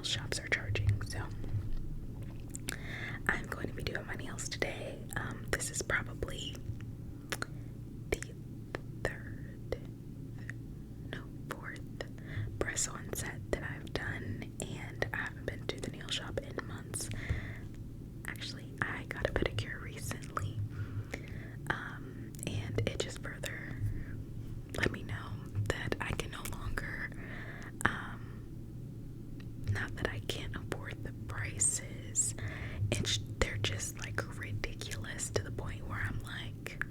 nail shops are charging. So I'm going to be doing my nails today. This is probably the fourth press on set that I've done, and I haven't been to the nail shop in months. Actually, I got a pedicure recently, and it just further let me know that I can no longer, not that I can't afford the prices, they're just like ridiculous to the point where I'm like,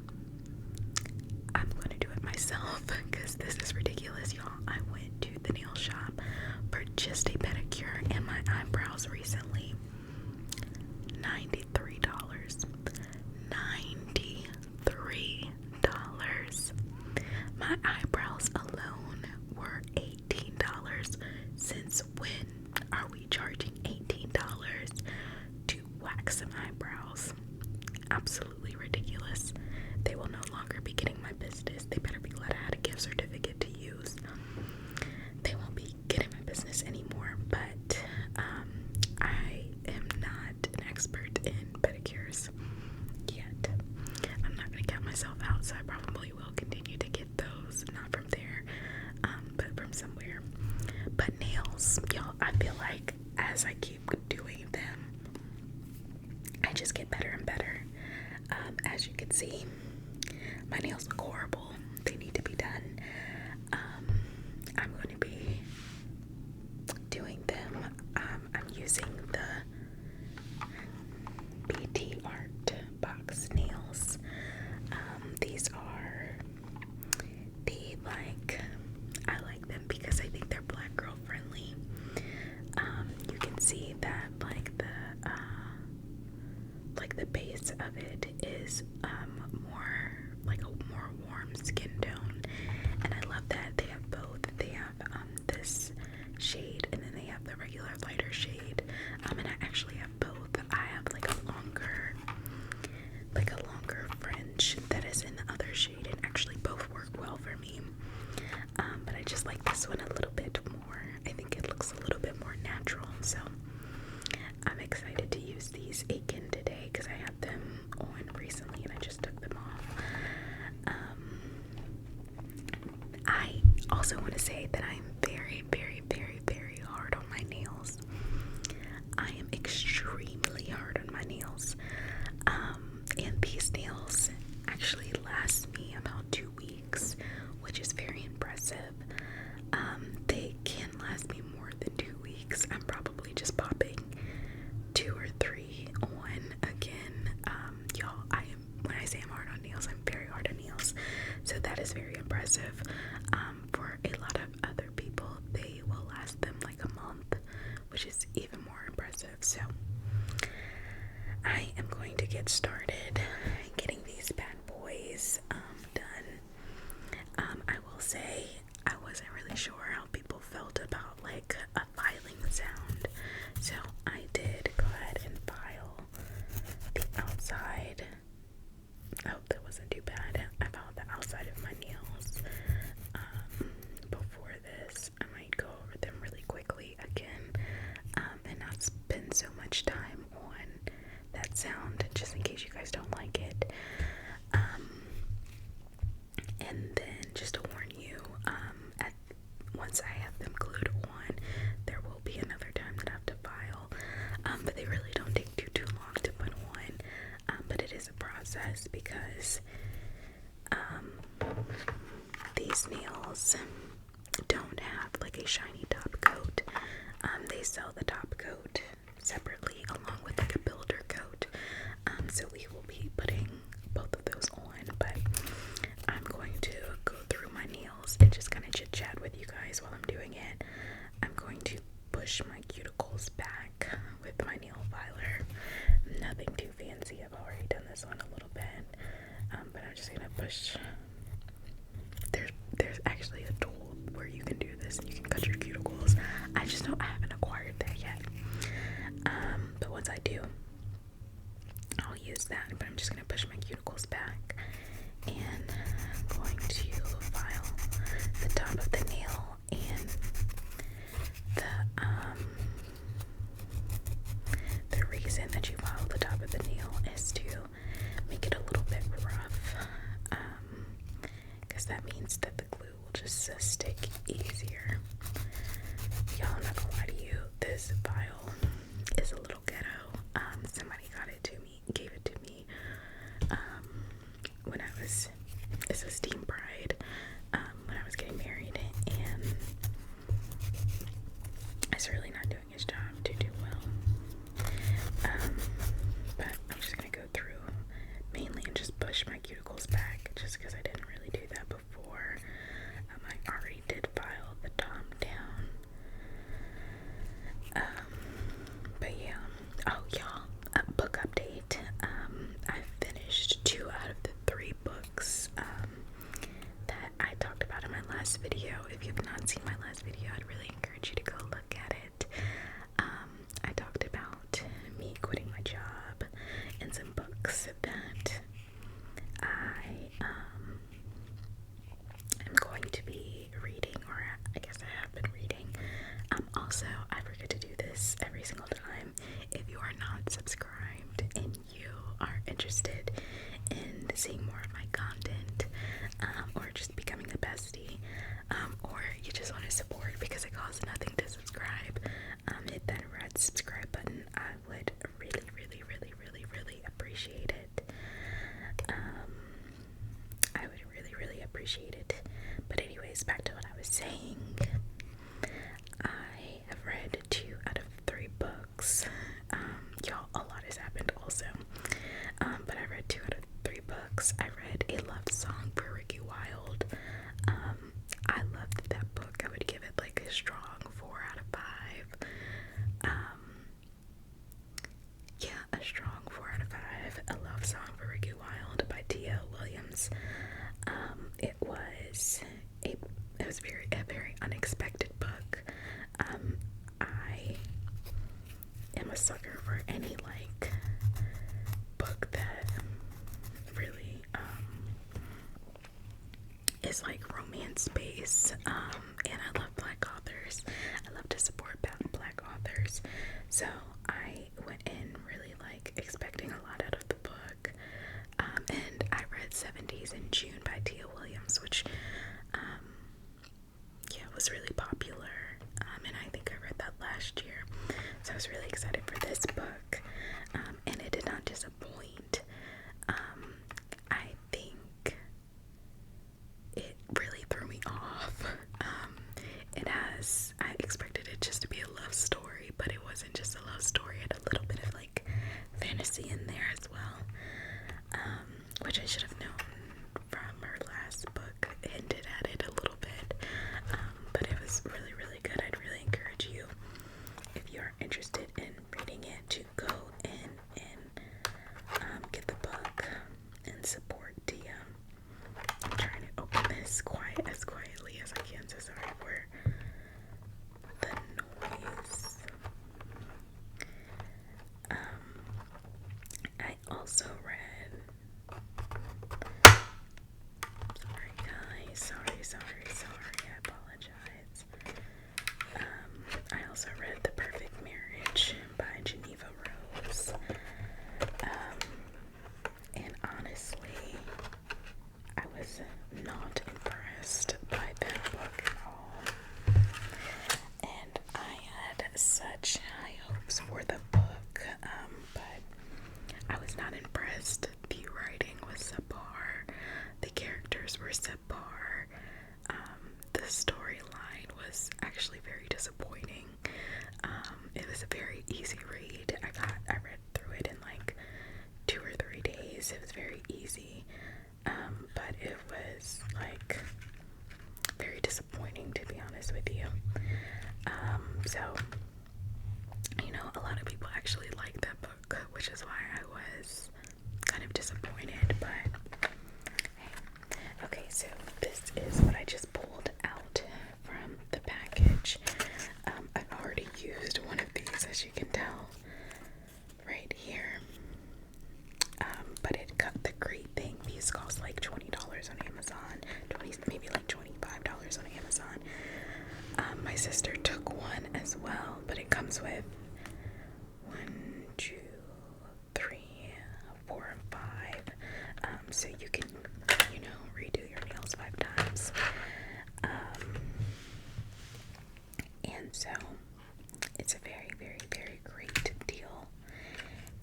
I'm gonna do it myself because this is ridiculous, y'all. I went to the nail shop for just a pedicure and my eyebrows recently. $93. $93. My eyebrows alone were $18. Since when are we charging $18 to wax some eyebrows? Absolutely ridiculous. They will no longer be getting my business. They better be glad I had a gift certificate to use. They won't be getting my business anymore, but I am not an expert in pedicures yet. I'm not going to count myself out, so I probably will continue to get those, not from there, but from somewhere. But nails, y'all, I feel like as I keep doing them, I just get better and better. As you can see, my nails look horrible. They need to be done. I'm going to be doing them. I'm using the BT Art box nails. These are I like them because I think they're black girl friendly. You can see that the base of it is more like a more warm skin tone, and I love that they have both. They have this shade, and then they have the regular lighter shade, and I actually have both. I have like a longer fringe that is in the other shade, and actually both work well for me, but I just like this one a little bit more. I think it looks a little bit more natural, so I'm excited to use these again today because I had them on recently and I just took them off. I also want to say that I'm very, very, very, very hard on my nails. I am extremely hard on my nails. And these nails actually last me about 2 weeks, which is very impressive. They can last me more than 2 weeks. I'm probably just popping 2 or 3 on again. Y'all, when I say I'm hard on nails, I'm very hard on nails. So that is very impressive. For a lot of other people, they will last them like a month, which is even more impressive. So I am going to get started getting these bad boys done. I will say I wasn't really sure how people felt about like a filing sound, so I did go ahead and file the outside. I hope that wasn't too bad. I filed the outside of my nails. Before this, I might go over them really quickly again, and not spend so much time on that sound, just in case you guys don't like it. And then just to warn you, once I have them glued on, there will be another time that I have to file, but they really don't take too long to put on, but it is a process because these nails don't have like a shiny top coat. They sell the top coat separately along with like a builder coat, so we will be putting both of those on, but I'm going to go through my nails and just kind of chit chat with you guys while I'm doing it. I'm going to push my cuticles back with my nail filer. Nothing too fancy. I've already done this one a little bit, but I'm just gonna push. There's actually a tool where you can do this and you can cut your cuticles. I just know I haven't acquired that yet. But once I do, I'll use that. But I'm just gonna push my cuticles back, and I'm going to file the top of the nail and the this file is a little ghetto. Somebody gave it to me when I was, it's a steam bride, when I was getting married, and it's really not doing its job to do well. But I'm just gonna go through mainly and just push my cuticles back, just because I didn't really do that before. I already did file the top down. But yeah. Oh, y'all, a book update. I finished 2 out of the 3 books that I talked about in my last video. If you've not seen my last video, I'd really encourage you to go look at it. I talked about me quitting my job and some books that I am going to be reading, or I guess I have been reading. Also, I forget to do this every single time. If you are not subscribed and you are interested in seeing more of my content, or just becoming a bestie, or you just want to support because it costs nothing to subscribe, hit that red subscribe button. I would really, really, really, really, really appreciate it. I would really, really appreciate it. But anyways, back to what I was saying. I have read 2 out of 3 books. Y'all, a lot has happened also. But I read 2 out of 3 books. I read A Love Song for Ricky Wilde. I loved that book. I would give it like a strong 4 out of 5. Yeah, a strong 4 out of 5. A Love Song for Ricky Wilde by T.L. Williams. It was a very unexpected book. I am a sucker for any like book that really is like romance based. And I love Black authors. I love to support Black authors. So I went in really like expecting a lot out of the book. And I read 70s in June by T.L. Williams, which was really popular. And I think I read that last year. So I was really excited for this book. And it did not disappoint. I think it really threw me off. I expected it just to be a love story, but it wasn't just a love story. It had a little bit of like fantasy in there as well, which I should have known from her last book. Hinted at it a little bit, but it was really, really good. I'd really encourage you, if you are interested in reading it, to go in and get the book and support Dia. I'm trying to open this as quietly as I can, so sorry for the noise. I also read, sorry guys, sorry, I apologize. I also read The Perfect Marriage by Geneva Rose. And honestly, I was not impressed by that book at all. And I had such high hopes for the book, but I was not impressed. The writing was subpar. The characters were subpar. The storyline was actually very disappointing. It was a very easy read. I read through it in like 2 or 3 days. It was very easy. But it was like very disappointing, to be honest with you. So, a lot of people actually like that book, which is why I was kind of disappointed, but hey. Okay, so this is what I just pulled out from the package. I've already used one of these, as you can tell, right here. But it cut the great thing. These cost like $20 on Amazon, maybe like $25 on Amazon. My sister took one as well, but it comes with 1, 2, 3, 4, and 5. So you can, redo your nails 5 times. And so it's it's a very, very, very great deal.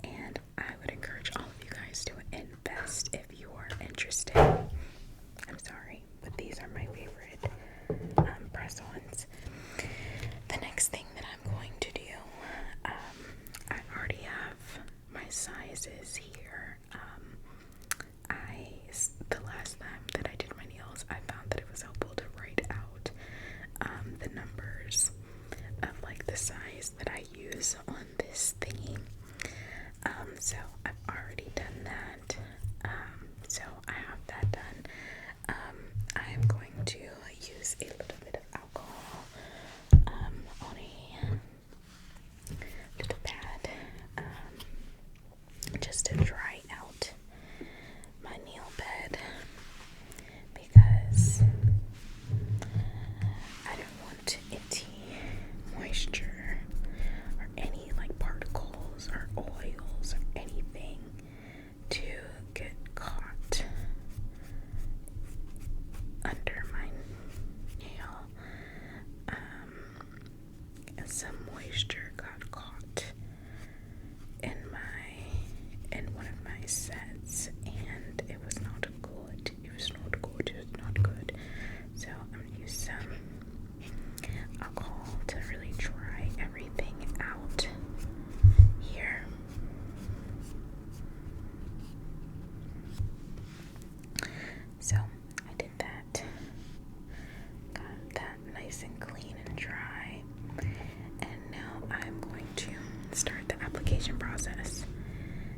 And I would encourage all of you guys to invest if you are interested. I'm sorry, but these are my favorite press-ons. The next thing that I'm going to do, I already have my sizes here. The last time that I did my nails, I found that it was helpful to write out the numbers of like the size that I use on this thingy. So I've already done that. So I have that done. I am going to use a little bit of alcohol on a little pad just to dry out my nail bed, because I don't want any moisture or any like particles or oils or anything to get caught under my nail. Some moisture got caught in one of my sets, and it was not good. It was not good. It was not good. So I'm gonna use some alcohol to really dry everything out here. So I did that. Got that nice and clean and dry. And now I'm going to start the application process.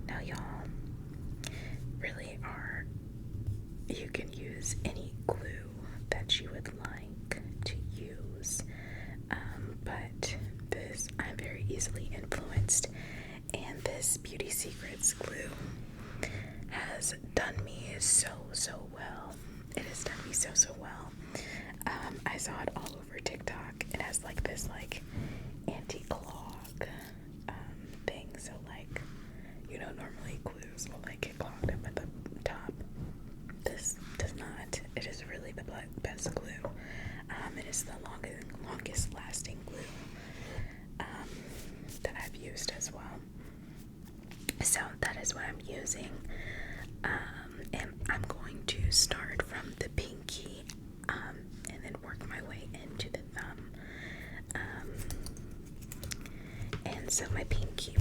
Now y'all, really you can use any glue that you would like to use, but I'm very easily influenced, and this Beauty Secrets glue has done me so well. It has done me so well. I saw it all over TikTok. It has like this like anti-clog thing, so like, you know, normally glues will like get clogged up at the top. This does not. It is really the best glue. It is the longest lasting glue that I've used as well. So that is what I'm using. And I'm going to start from the pinky and then work my way into the thumb. And so for my pinky,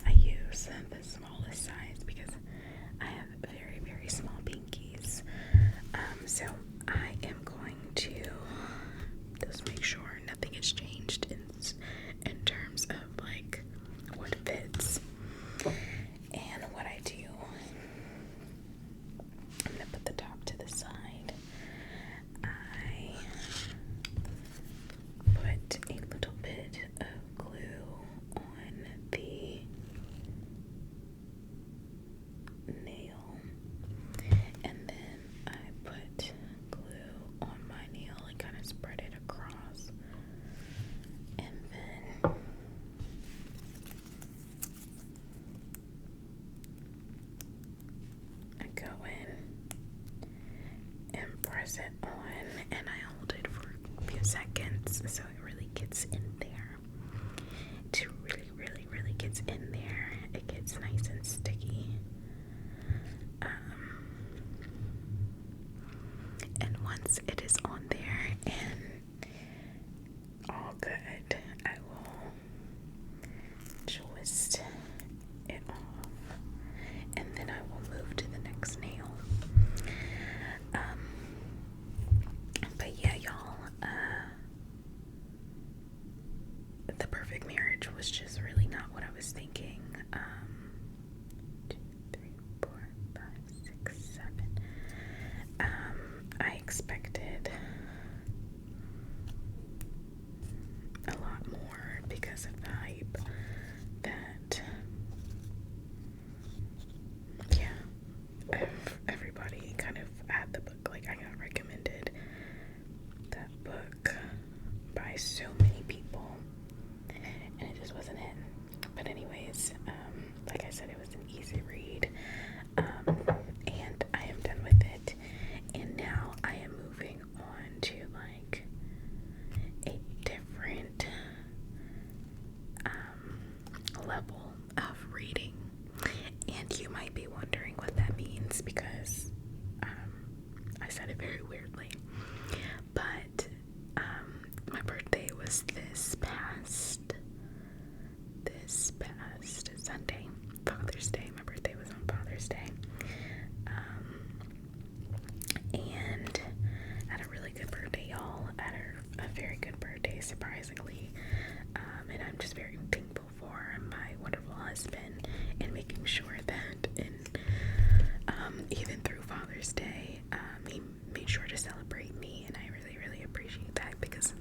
I use the smallest size because I have very, very small pinkies. So I am going to just make sure nothing has changed in terms of like what fits. And what I do, I'm gonna put the top to the side. I put a little bit of glue on the nail, and then I put glue on my nail and kind of spread it across, and then I go in and press it on, and I hold it for a few seconds so it really gets in there. It really gets in there. It gets nice and sticky. And once it is on there and all good, I will twist it off, and then I will move to the next nail. But yeah, y'all, the perfect marriage was just really not what I was thinking. 2, 3, 4, 5, 6, 7. I expected a lot more because of the hype that, yeah, everybody kind of had the book. Like, I got recommended that book by so many people, and it just wasn't it. But anyways, like I said, it was an easy read, and I am done with it. And now I am moving on to like a different was this past Sunday, Father's Day. My birthday was on Father's Day. And I had a really good birthday, y'all. I had a very good birthday, surprisingly. And I'm just very thankful for my wonderful husband and making sure that even through Father's Day, he made sure to celebrate me, and I really, really appreciate that, because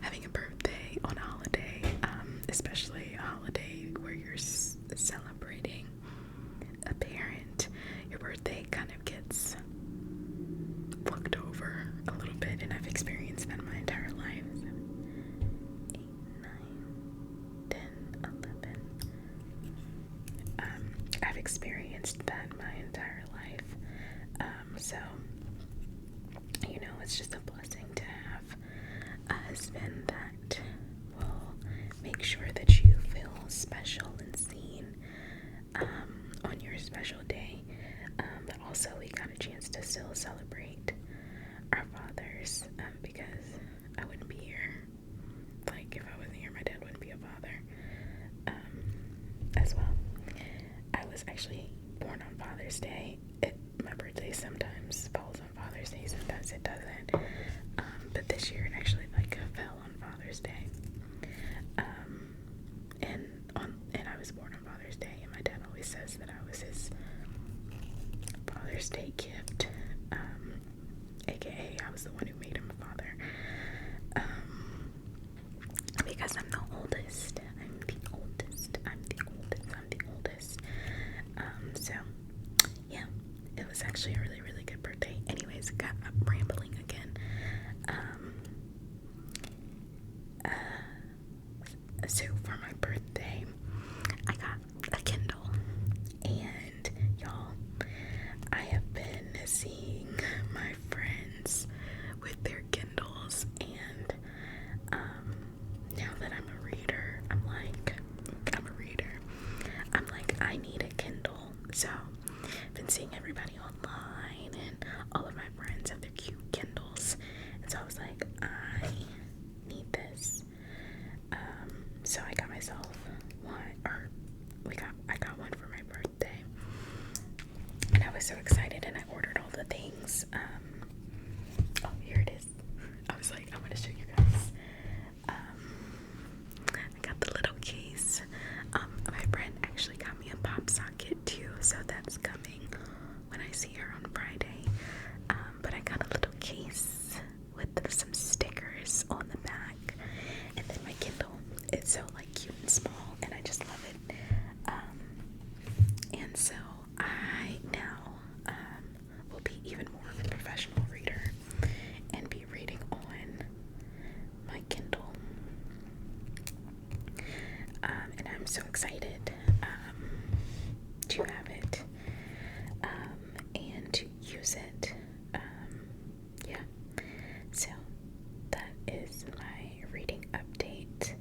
having a birthday on a holiday, especially a holiday where you're celebrating a parent, your birthday kind of gets looked over a little bit, and I've experienced that my entire life. 7, 8, 9, 10, 11. I've experienced that my entire life. So, it's just a blessing to have a husband that will make sure that you feel special and seen on your special day. But also we got a chance to still celebrate our fathers, because I wouldn't be here. Like, if I wasn't here, my dad wouldn't be a father as well. I was actually born on Father's Day. My birthday sometimes falls on Father's Day, sometimes it doesn't. But this year it actually fell on Father's Day. And I was born on Father's Day, and my dad always says that I was his Father's Day gift. AKA I was the one who made him a father. Because I'm the oldest. So yeah, it was actually a really, really good birthday. Anyways, got rambling again. So for my birthday, I got a Kindle, and y'all, I have been seeing my friends with their Kindles, and now that I'm a reader, I'm like, I need a Kindle. So I've been seeing everybody online, and all of my friends have their cute Kindles, and so I was like, I need this. So I got myself one, I got one for my birthday, and I was so excited, and I ordered all the things. Oh, here it is. I was like, I'm gonna show you guys. I got the little case. My friend actually got me a pop socket too, so that's coming when I see her on Friday. But I got a little case with some stickers on the back, and then my Kindle. It's so cute and small, and I just love it. And so I now will be even more of a professional reader and be reading on my Kindle. And I'm so excited to have it and to use it. Yeah. So that is my reading update.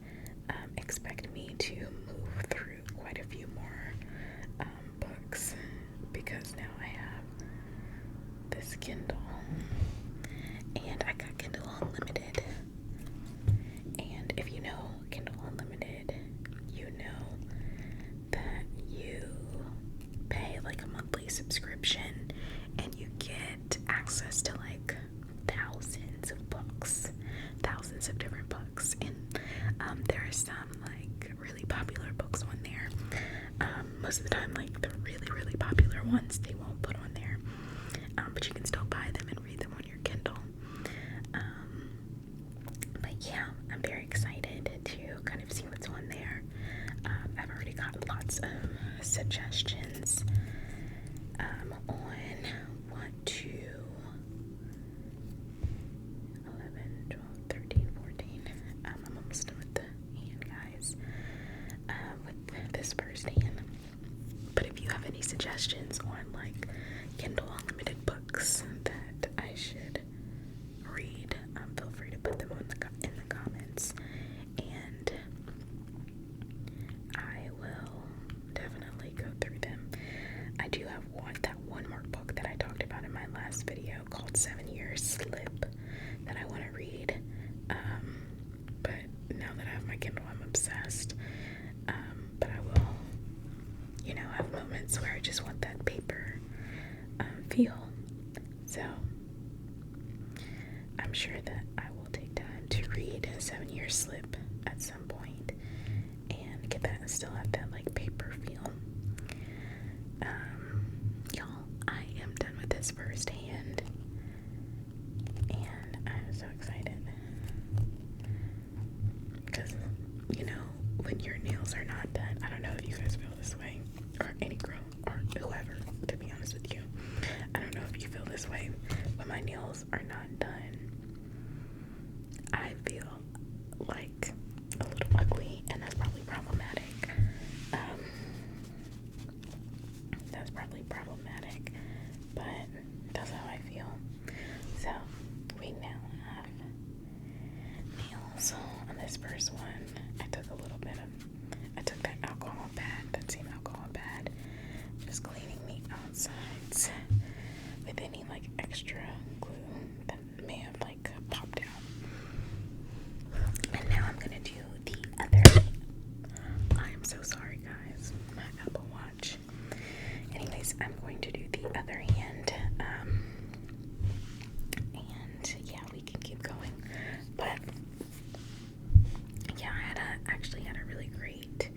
Expect me to move through quite a few more books, because now I have this Kindle, and I got Kindle Unlimited. And if you know Kindle Unlimited, you know that you pay a monthly subscription, and you get access to thousands of books, thousands of different books, and there are some really popular books on there. Most of the time, the really, really popular ones they won't put on there, but you can still buy them and read them on your Kindle. But yeah, I'm very excited to kind of see what's on there. I've already got lots of suggestions on what to 11, 12, 13, 14. I'm almost done with the hand, guys, with this first hand. But if you have any suggestions on Kindle Unlimited books that I should read, feel free to put them in the comments, and I will definitely go through them. I do have that one more book that I talked about in my last video called 7 Years Slip that I want to read, but my Kindle. I'm obsessed. But I will, have moments where I just want that paper feel. So I'm sure that I will take time to read a 7-year slip at some point and get that and still have that like paper feel. Y'all, I am done with this firsthand, and I'm so excited because when your nails are not done, I don't know if you guys feel this way, or any girl or whoever, to be honest with you. I don't know if you feel this way. When my nails are not done, I feel like a little ugly, and that's probably problematic. But that's how I feel. So we now have nails. On this first one, I took that alcohol pad, that same alcohol pad, just cleaning the outsides with any like extra glue that may have like popped out. And now I'm gonna do the other. I am so sorry, guys. My Apple Watch. Anyways, I'm going to do the other hand. And yeah, we can keep going. But yeah, I actually had a really great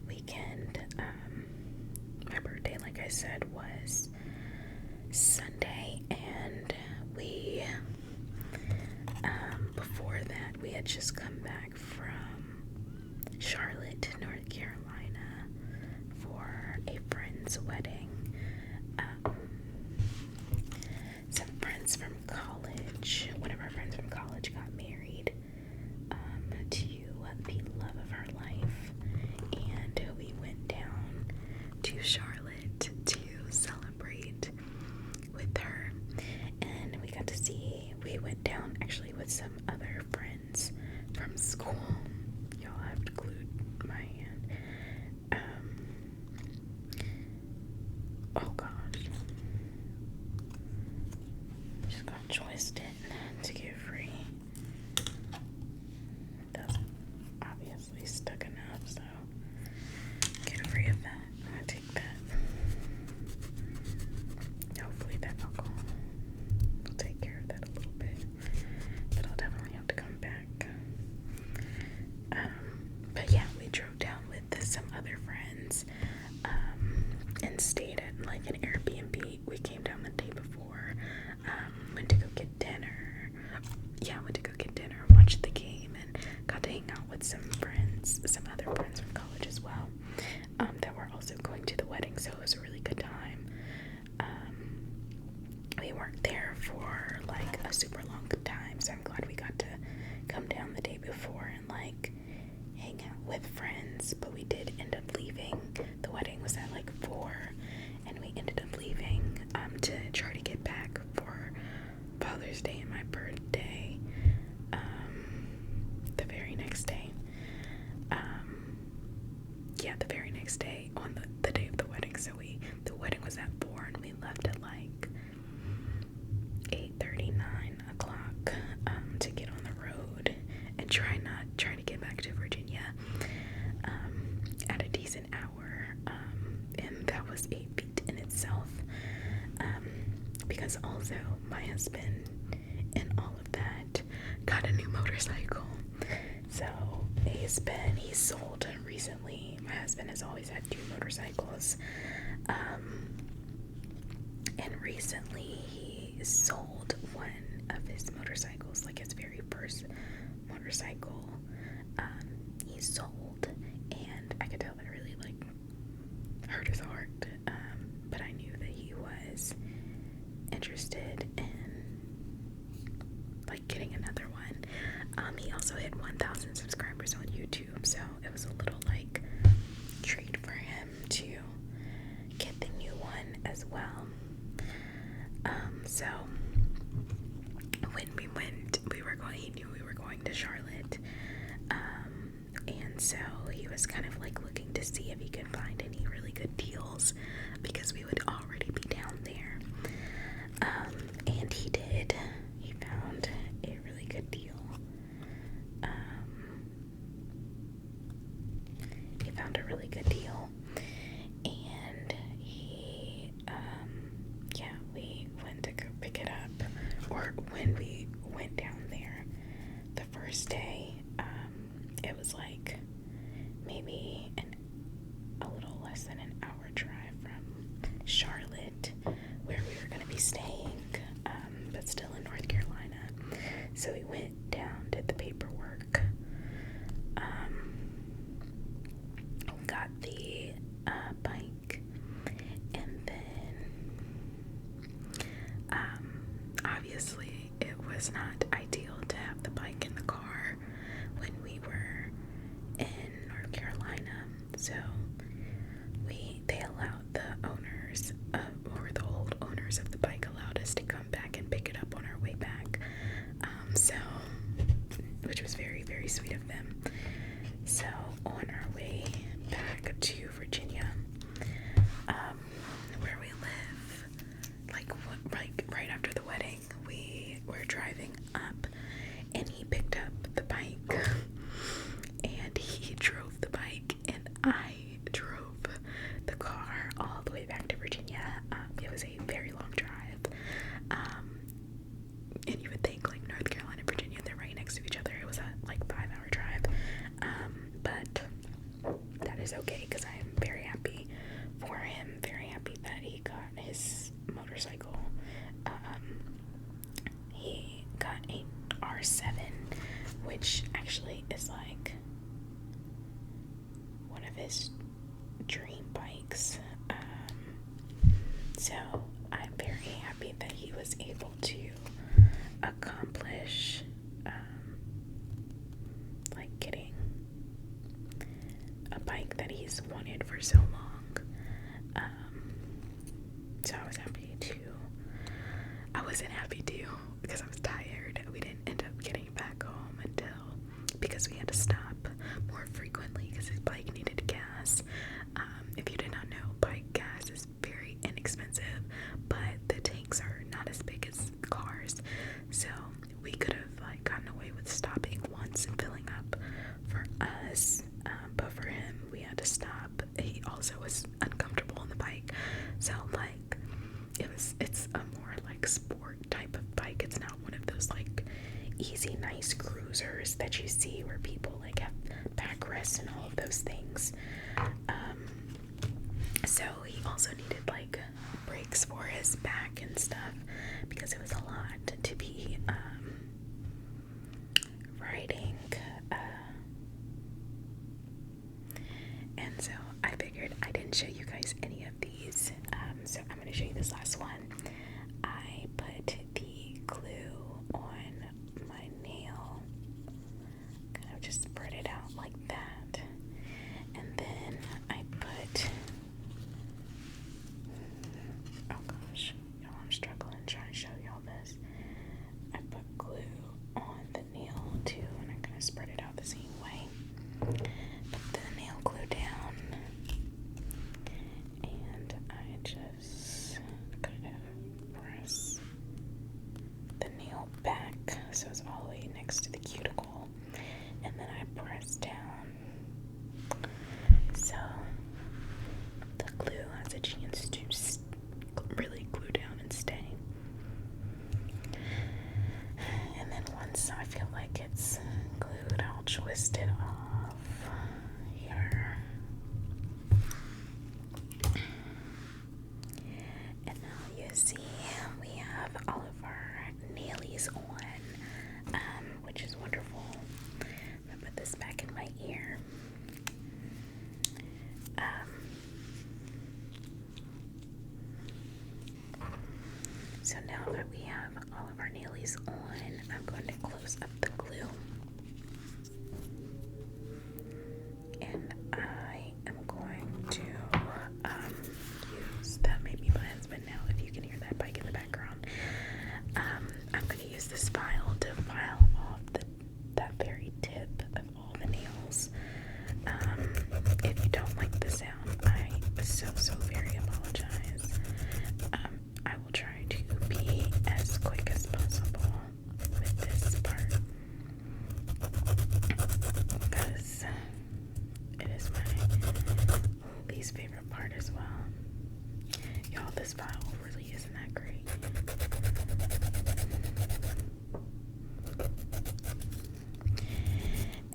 weekend. My birthday, like I said, was Sunday, and we before that, we had just come back from Charlotte, North Carolina for a friend's wedding. Some friends from college, one of our friends from college got married to the love of her life, and we went down to Charlotte to celebrate with her, and we went down actually with some other friends from school. Y'all, have glued my hand. Oh gosh. Just got joisted to get free. Doesn't obviously stuck enough, so get free of that. I'm gonna take that. Hopefully that alcohol will take care of that a little bit. But I'll definitely have to come back. But yeah, we drove down with some other friends and stayed at like an Airbnb. We came down the day before, went to go get dinner. Yeah, went to go get dinner, watched the game, and got to hang out with some other friends from college as well, that were also going to the wedding, so it was a really good time. We weren't there for like a super long time, so I'm glad we got to come down the day before and like hang out with friends, but we did end up leaving. The wedding was at like 4, and we ended up leaving to try to get back for Father's Day and my birthday the very next day. The very next day on the day of the wedding. So the wedding was at 4, and we left at like 8:30, 9 o'clock to get on the road and try to get back to Virginia at a decent hour, and that was a feat in itself, because also my husband and all of that got a new motorcycle. So he sold recently. My husband has always had 2 motorcycles, and recently he sold one of his motorcycles, like his very first motorcycle. He sold, and I could tell that really like hurt his heart, but I knew that he was interested in like getting another one. He also hit 1,000 subscribers on YouTube, so it was a little like treat for him to get the new one as well. So when we went, he knew we were going to Charlotte, and so he was kind of like looking to see if he could find any really good deals, because we would already be down there. And he did. He found a really good deal. found a really good deal, and he, yeah, we went to go pick it up, or when we went down there the first day, it was like maybe a little less than an hour drive from Charlotte, where we were going to be staying, but still in North Carolina. So we went down, did the paperwork, got the bike, and then obviously it was not ideal to have the bike in the car when we were in North Carolina. So they allowed the owners, or the old owners of the bike allowed us to come back and pick it up on our way back. So, which was very, very sweet of them. So on our way back to Virginia, where we live, like right after the wedding, we were driving up, and he picked up the bike, and he drove the bike, and I drove the car all the way back to Virginia. It was a very long drive, and you would think like North Carolina and Virginia, they're right next to each other. It was a like 5-hour drive, but that is okay because I am very happy for him, very happy that he got his motorcycle. He got a R7, which actually is like one of his dream bikes. So I'm very happy that he was able to accomplish like getting a bike that he's wanted for so long. So I was happy too. I wasn't happy too because I was tired. We didn't end up getting back home because we had to stop more frequently because his bike needed gas. If you did not know, bike gas is very inexpensive, but the tanks are not as big as cars. So we could have like gotten away with stopping once and filling up for us, but for him we had to stop. He also was uncomfortable on the bike, so like it's a more like sport type of bike. It's not one of those like easy nice cruisers that you see where people like have backrests and all of those things. So he also needed like brakes for his back and stuff because it was a lot to be riding, and so I figured I didn't show you guys any of these, so I'm going to show you this last one. I put the glue on my nail, kind of just spread it out like that, and then I put, oh gosh, y'all, I'm struggling trying to show y'all this. I put glue on the nail too, and I kind of spread it out the same way. Put the nail glue down, and I just kind of press the nail back so it's all the way next to the cuticle, and then I press down so the glue has a chance to really glue down and stay. And then once I feel like it's glued, I'll twist it off here. And now you see we have all of our nailies on, which is wonderful. I'm gonna put this back in my ear. So now that we have all of our nailies on, I'm going to close up the glue. And I am going to use, that may be my husband now if you can hear that bike in the background. I'm going to use this file to file off that very tip of all the nails. If you don't like the sound, I so very apologize. I will try to be as quick as possible with this part. this file really isn't that great.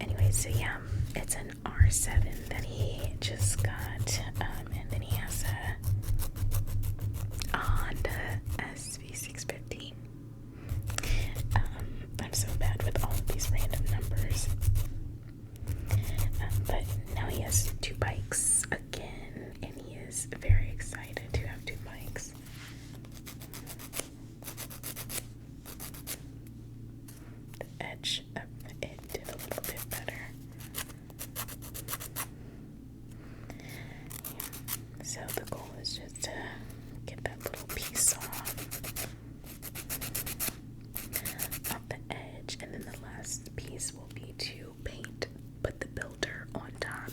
Anyway, so yeah, it's an R7 that he just got, and then he has a Honda SV650. I'm so bad with all of these random numbers. But now he has 2 bikes again, and he is very excited to have 2 bikes. The edge of it did a little bit better. Yeah. So the goal is just to get that little piece off the edge, and then the last piece will be to paint, put the builder on top,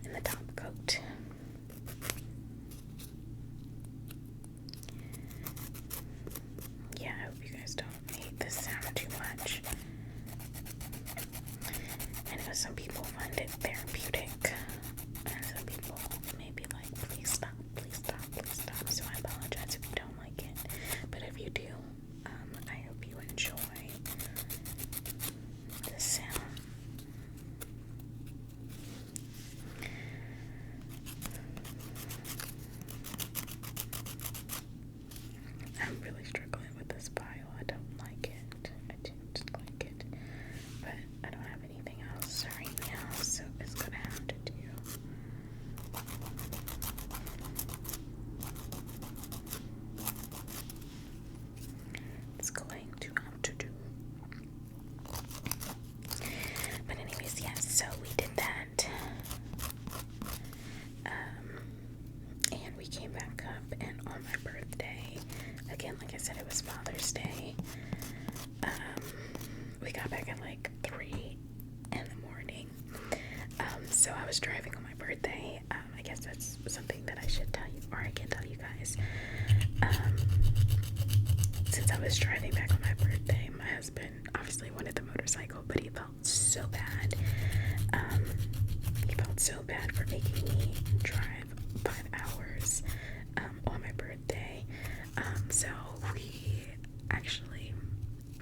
in the top coat. Yeah, I hope you guys don't hate this sound too much. I know some people find it therapeutic, and some people may be like, please stop, please stop, please stop. So I apologize if you don't like it. But if you do, I hope you enjoy the sound. I'm really struggling with this file. I don't like it. I don't like it. But I don't have anything else right now, so it's gonna have to do. It's going to have to do. But anyways, yes, so we did that. And we came back up, and on my birthday, again, like I said, it was Father's Day. We got back at like 3 in the morning. So I was driving on my birthday. I guess that's something that I should tell you, or I can tell you guys. Since I was driving back on my birthday, my husband obviously wanted the motorcycle, but he felt so bad. He felt so bad for making me drive 5 hours on my birthday. So we actually,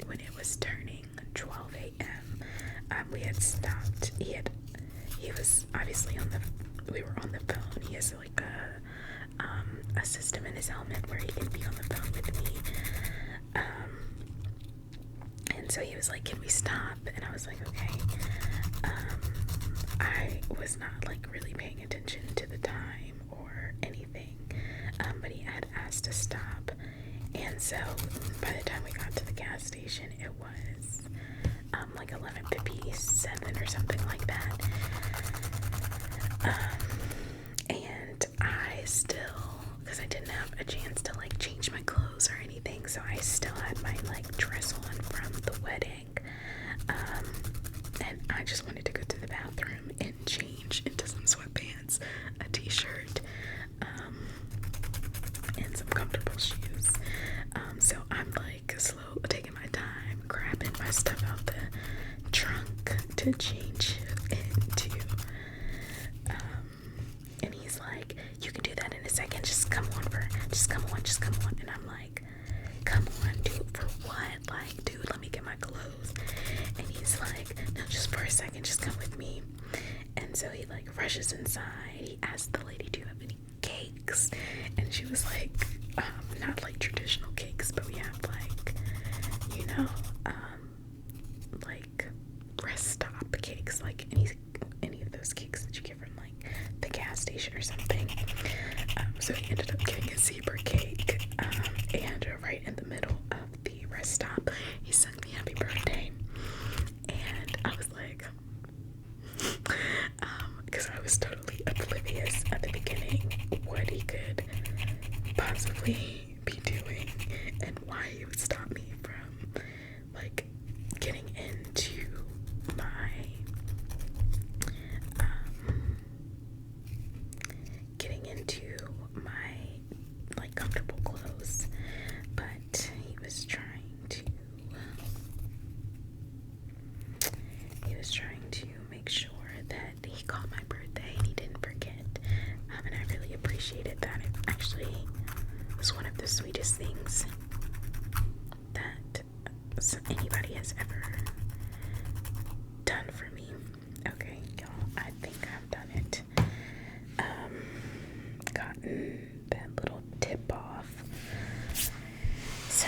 when it was turning 12 a.m., we had stopped. He was obviously we were on the phone. He has like a system in his helmet where he can be on the phone with me. And so he was like, can we stop? And I was like, okay. I was not like really paying attention to the time or anything. But he had asked to stop. And so by the time we got to the gas station, it was like 11:57 or something like that. And I still, because I didn't have a chance to like change my clothes or anything, so I still had my like dress on from the wedding. And I just wanted to go to the bathroom and change into some sweatpants, a t-shirt, and some comfortable shoes. So I'm like taking my time, grabbing my stuff out the trunk to change into. And he's like, you can do that in a second. Just come on. And I'm like, come on, dude, for what? Like, dude, let me get my clothes. And he's like, no, just for a second, just come with me. And so he like rushes inside. He asked the lady, do you have any cakes? And she was like, not like traditional cakes, but we have like, you know, like rest stop cakes, like any of those cakes that you get from like the gas station or something. So he ended up getting a zebra cake, and right in the middle of the rest stop, he sung me happy birthday. And I was like, because I was totally oblivious at the beginning what he could possibly be doing and why he would stop me from like getting into my like comfortable clothes. But he was trying to make sure that he called my birthday and he didn't forget. And I really appreciate appreciated that. It actually was one of the sweetest things that anybody has ever done for me. Okay, y'all, I think I've done it. Gotten that little tip off. So,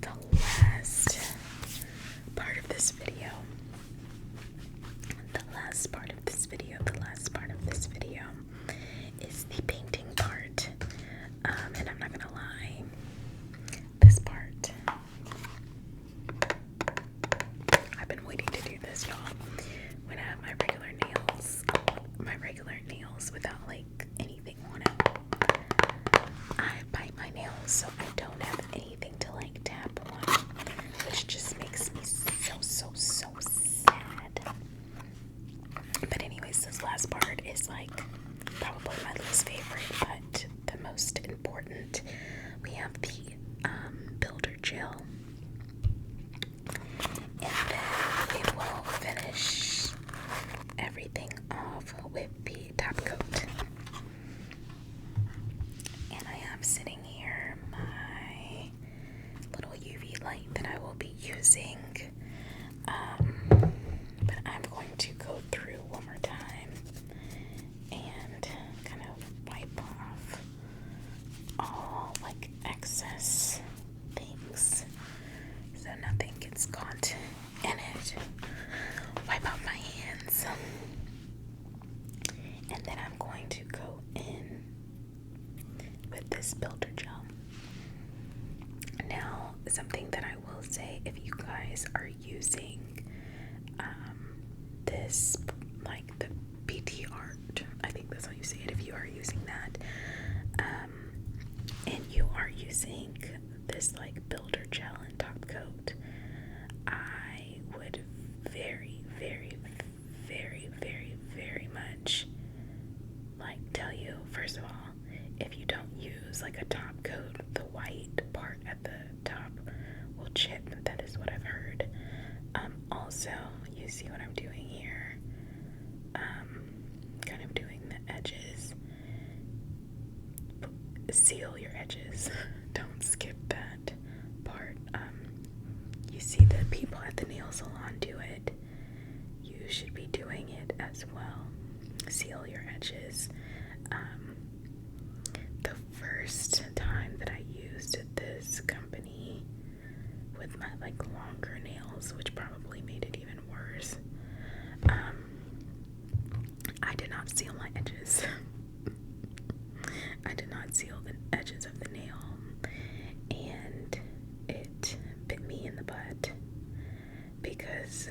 the last part of this video, is the painting part. And I'm not gonna lie, this part, I've been waiting to do this, y'all. When I have my regular nails without like anything on it, I bite my nails so I don't have anything to like tap on, which just makes me so sad. But anyways, this last part is like probably my least favorite, but the most important. We have the builder gel, and then we will finish everything off with the top coat. And I have sitting here my little UV light that I will be using. But I'm going to go through one more time and kind of wipe off all like excess things so nothing gets caught in it. Wipe out my hands. And then I'm going to go in with this builder gel. Now, something that I will say, if you guys are using this, like the PT art, I think that's how you say it, if you are using that, and you are using this like builder gel and top coat, I would very much like tell you, first of all, if you don't use like a top coat, the white part at the top will chip. That is what I've heard. Also, you see what I'm doing here, kind of doing the edges. Seal your edges. Don't skip that part. You see the people at the nail salon do it. You should be doing it as well. Seal your edges. The first time that I used this company with my like longer nails, which probably made it even worse, I did not seal my edges. I did not seal the edges of the nail, and it bit me in the butt because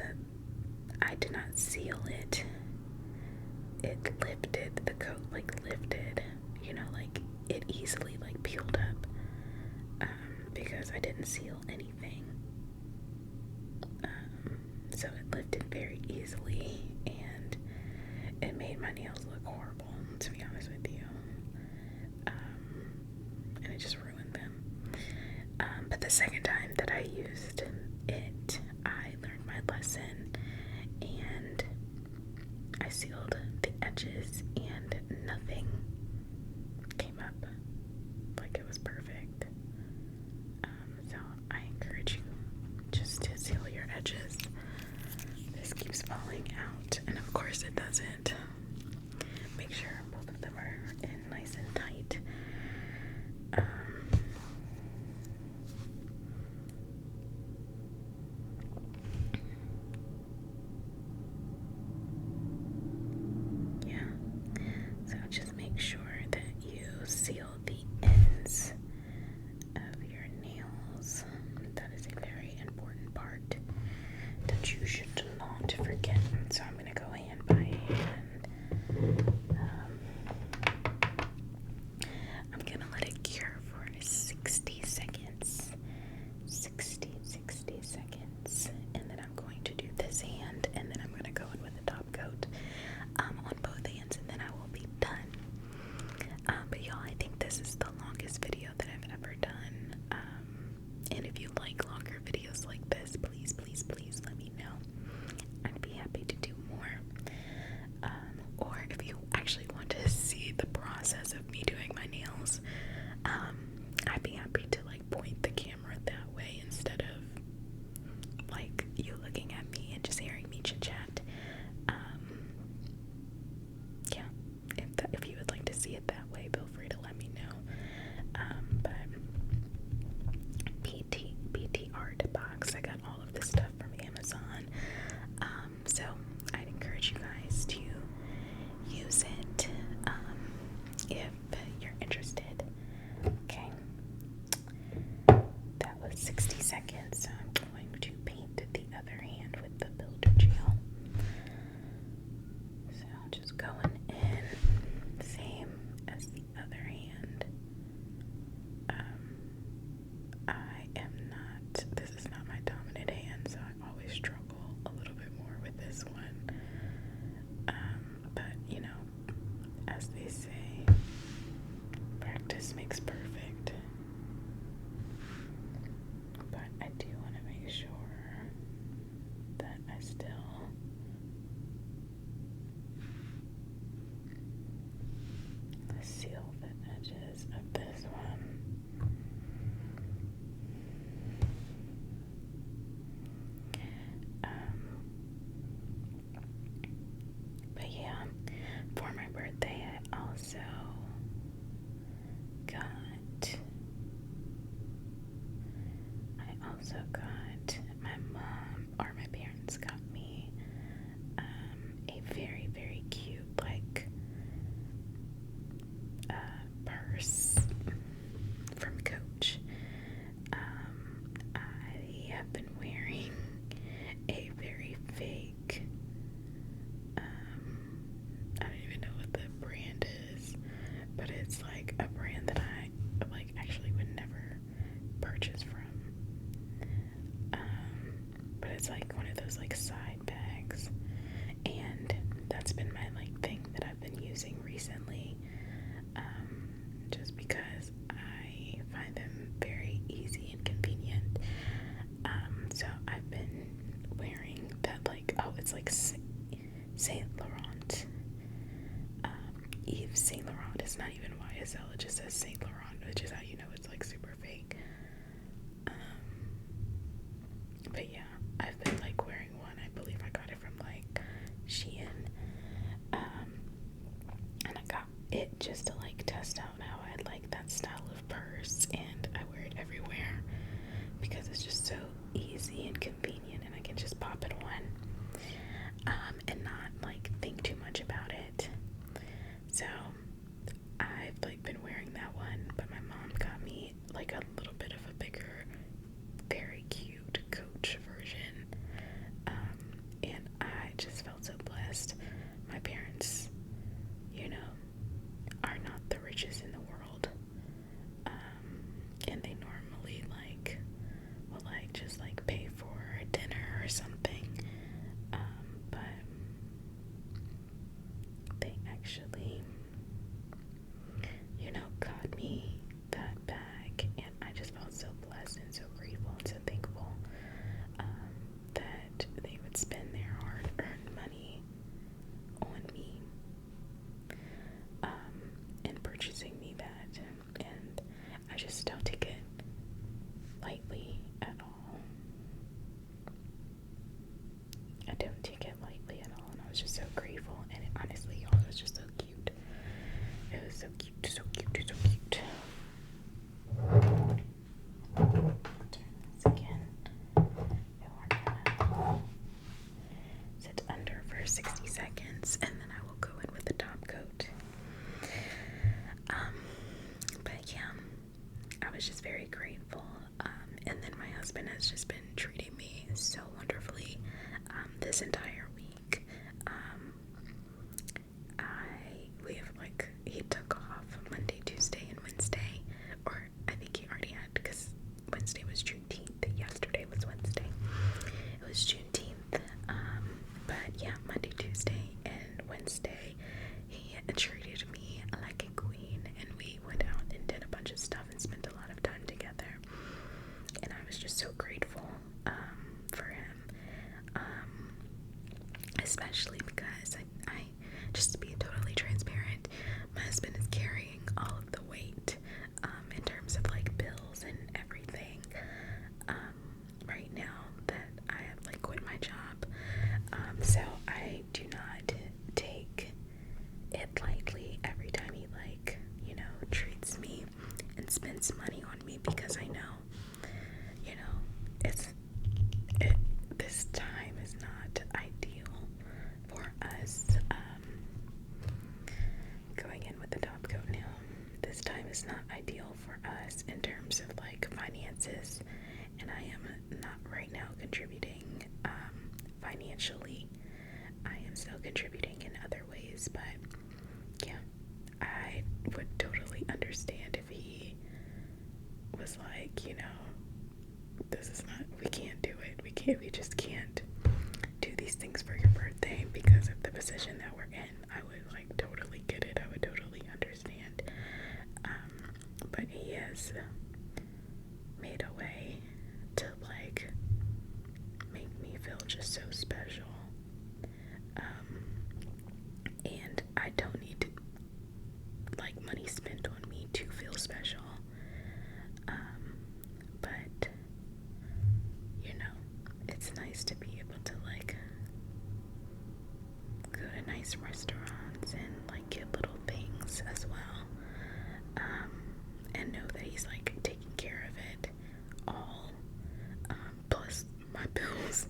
I did not seal it. It lifted, the coat like lifted, you know, like it easily like peeled up, because I didn't seal anything. So it lifted very easily, and it made my nails look horrible, to be honest with you. And it just ruined them. But the second time that I used it, I learned my lesson, and I sealed the edges, and nothing came up. Like, it was perfect. So I encourage you just to seal your edges. This keeps falling out, and of course it doesn't. Make sure both of them are in nice and tight. Yeah, so just make sure that you seal the ends of your nails. That is a very important part that you should not forget. So I'm going to go hand by hand those like side bags, and that's been my like thing that I've been using recently, just because I find them very easy and convenient. So I've been wearing that, like, oh, it's like Saint Laurent, Yves Saint Laurent. It's not even YSL, it just says Saint Laurent, which is how you know it's like super fake. But yeah, I've been like wearing one. I believe I got it from like Shein, and I got it just to like test out how I like that style of purse, and I wear it everywhere because it's just so easy and convenient, and I can just pop it on, and not like think too much about it. So I've like been wearing that one, but my mom got me like a little bit of a bigger, very cute Coach version, and I just felt so blessed. My parents, you know, are not the richest in the world, and they normally like will like just like pay for dinner or something, but they actually, you know, got me that bag, and I just felt so blessed and so grateful and so thankful, that they would spend their hard-earned money on me, and purchasing me that, and I just don't take it lightly at all. I don't take it lightly at all, and I was just so grateful, and it, honestly, y'all, it was just so cute. It was so cute, so cute, so cute. Turn this again. And we're gonna sit under for 60 seconds, and then I will go in with the top coat. But yeah, I was just very grateful. And then my husband has just been treating me so wonderfully, this entire week. We have like, he took off Monday, Tuesday, and Wednesday, or I think he already had, because Wednesday was Juneteenth, yesterday was Wednesday, it was Juneteenth, but yeah, Monday, Tuesday, and Wednesday, he treated me like a queen, and we went out and did a bunch of stuff and spent a lot of time together, and I was just so grateful, for him, especially because I just to be totally transparent, my husband is carrying all of the weight, in terms of like bills and everything, right now that I have like quit my job, so I do not take it lightly every time he like, you know, treats me and spends money on me, because I know, you know, this time is not ideal for us. Going in with the top coat now, this time is not ideal for us in terms of like finances, and I am not right now contributing, financially. I am still contributing in other ways, but yeah, I would totally understand if he was like, you know, this is not, we can't do it, we just can't do these things for your birthday because of the position that we're in. I would like totally get it, I would totally understand, but he has made a way to like make me feel just so special, and I don't need to like money spent on me to feel special, but you know, it's nice to be able to like go to nice restaurants and like get little things as well, and know that he's like taking care of it all, plus my bills,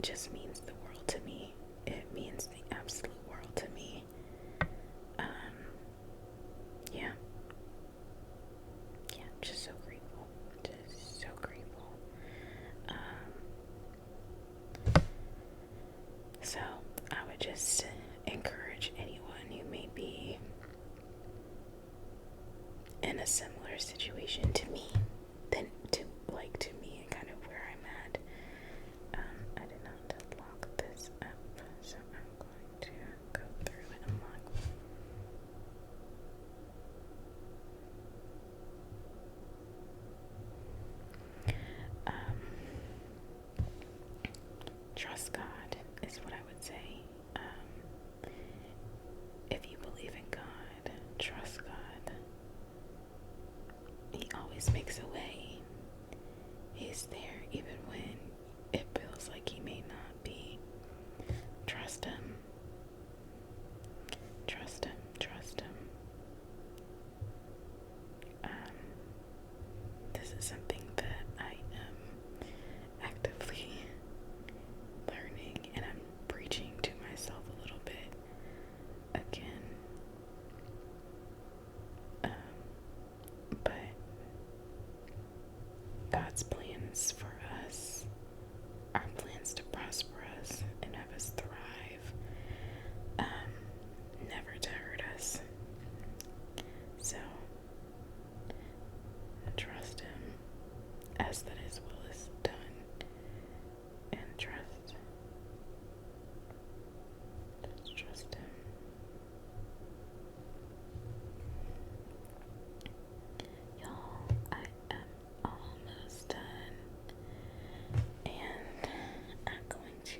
just means the world to me. It means the absolute world to me. Yeah. Yeah, just so grateful. Just so grateful. So I would just encourage anyone who may be in a similar situation to me, to me and kind of where I'm at. I did not lock this up, so I'm going to go through and unlock. Trust God is what I would say. If you believe in God, trust God. He always makes a way. He's there even when it feels like he may not be. Trust him. Trust him. Trust him. This is something that I am actively learning, and I'm preaching to myself a little bit again. But God's plans for us are plans to prosper us and have us thrive, never to hurt us. So trust him as that his will is done, and trust him. Y'all, I am almost done, and I'm going to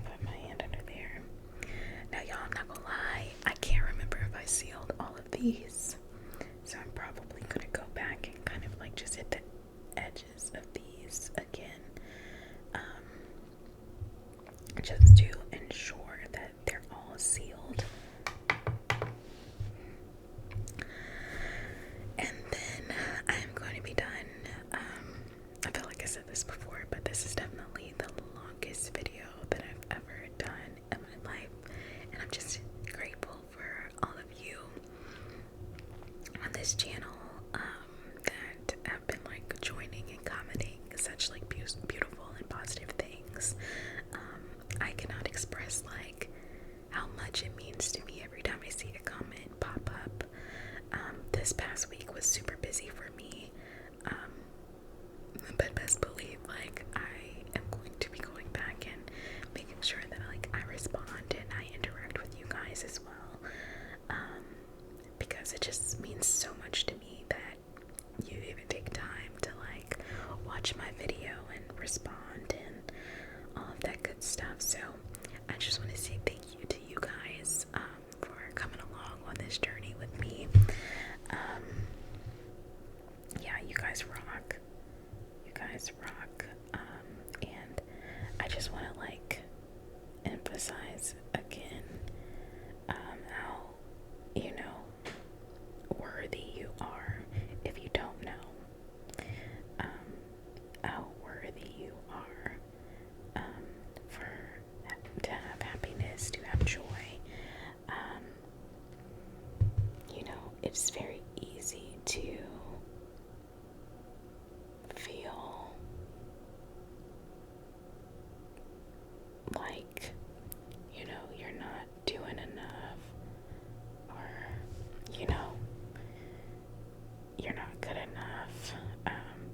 put my hand under there. Now y'all, I'm not gonna lie, I can't remember if I sealed all of these, so I'm probably gonna go back and kind of like just hit the edges of these again, just to ensure that they're all sealed. And then I'm going to be done. I feel like I said this before, but this is definitely the longest video that I've ever done in my life, and I'm just grateful for all of you on this channel that have been like joining and commenting such like beautiful and positive things. I cannot express like how much it means to me every time I see a comment pop up. This past week was super busy for me, but best believe like I am going to be going back and making sure that like I respond and I interact with you guys as well, because it just means so much to me that you even take time to like watch my video and respond and all of that good stuff. So I just want to say thank you to you guys for coming along on this journey with me. Yeah, you guys rock. You guys rock. And I just want to like emphasize again how, you know, worthy you are. If you don't know, how worthy you are, to have happiness, to have joy. You know, it's very easy to feel like, you know, you're not doing enough, or, you know, you're not good enough.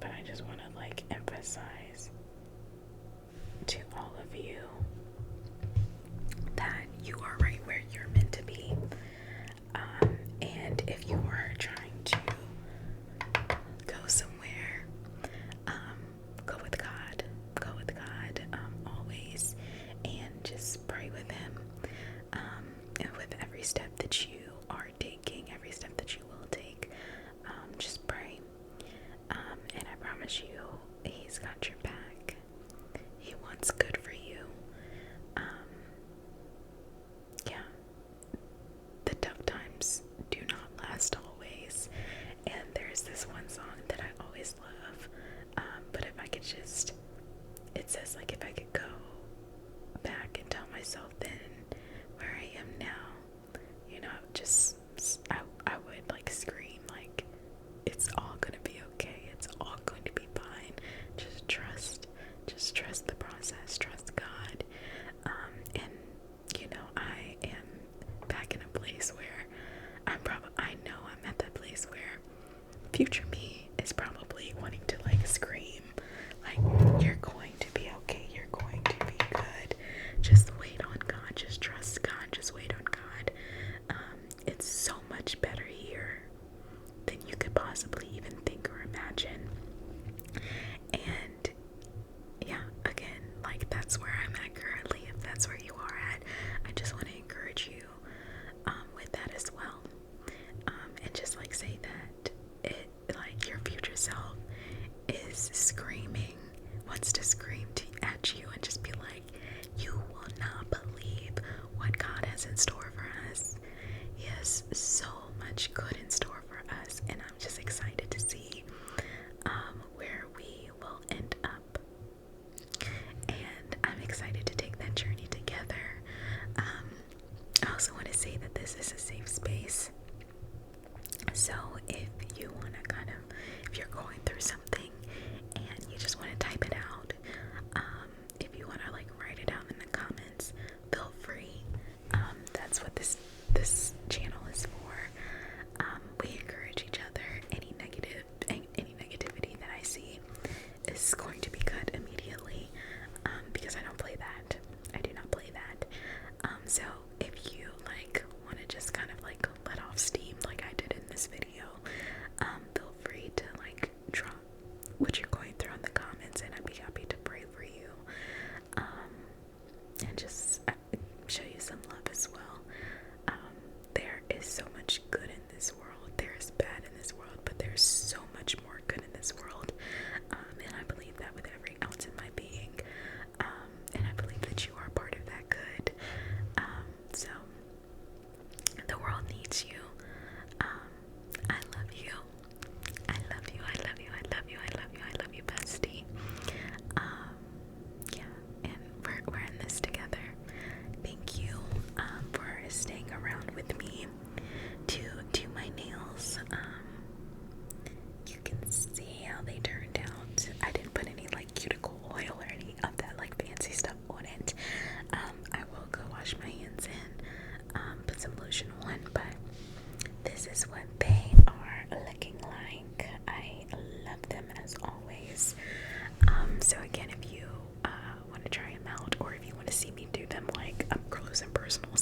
But I just want to like emphasize to all of you that you are right where you're meant to be. And if you are trying to go somewhere, go with God. Go with God always, and just pray with Him. And with every step that you are taking, every step that you will take, just pray. And I promise you, He's got your back. He wants good for you. Yeah. The tough times do not last always. And there's this one song that I always love. But if I could just, it says guess like if I could go back and tell myself then where I am now, you know, I would like scream like it's all gonna be okay, it's all going to be fine. Just trust the process, trust God. And you know, I am back in a place where I know I'm at that place where future me is probably wanting to like scream like, you're going to be okay, you're going to be good, just wait on God, just trust God, just wait on God. It's so much better here than you could possibly even think or imagine. And yeah, again, like that's where I'm at currently. If that's where you are at, I just want to encourage you with that as well. And just like say that like your future self is screaming, wants to scream at you and just be like, you will not believe what God has in store for us. He has so much good in store for us, and I'm just excited to see where we will end up. And I'm excited to take that journey together. I also want to say that this is a safe space. So if you want to if you're going through something and you just want to type it out, if you want to like write it down in the comments, feel free. That's what this channel is for. We encourage each other. Any negativity that I see is going to be cut immediately, because I don't play that. I do not play that. So if you like want to just kind of like let off steam like I did in this video, feel free to like drop what you're going through in the comments, and I'd be happy to pray for you, and just show you some love as well. There is so much good in this world. There is bad in this world, but there's so much more good in this world, and I believe that with every ounce of my being, and I believe that you are part of that good. So the world needs you. I love you. I love you. I love you. I love you. I love you. I love you, bestie. Yeah, and we're in this together. Thank you for staying around with me to do my nails. You can see how they turned out. I didn't put any like cuticle oil or any of that like fancy stuff on it. I will go wash my hands and put some lotion on, but this is what they are looking like. I love them as always. So again, if you want to try them out, or if you want to see me do them like up close and personal,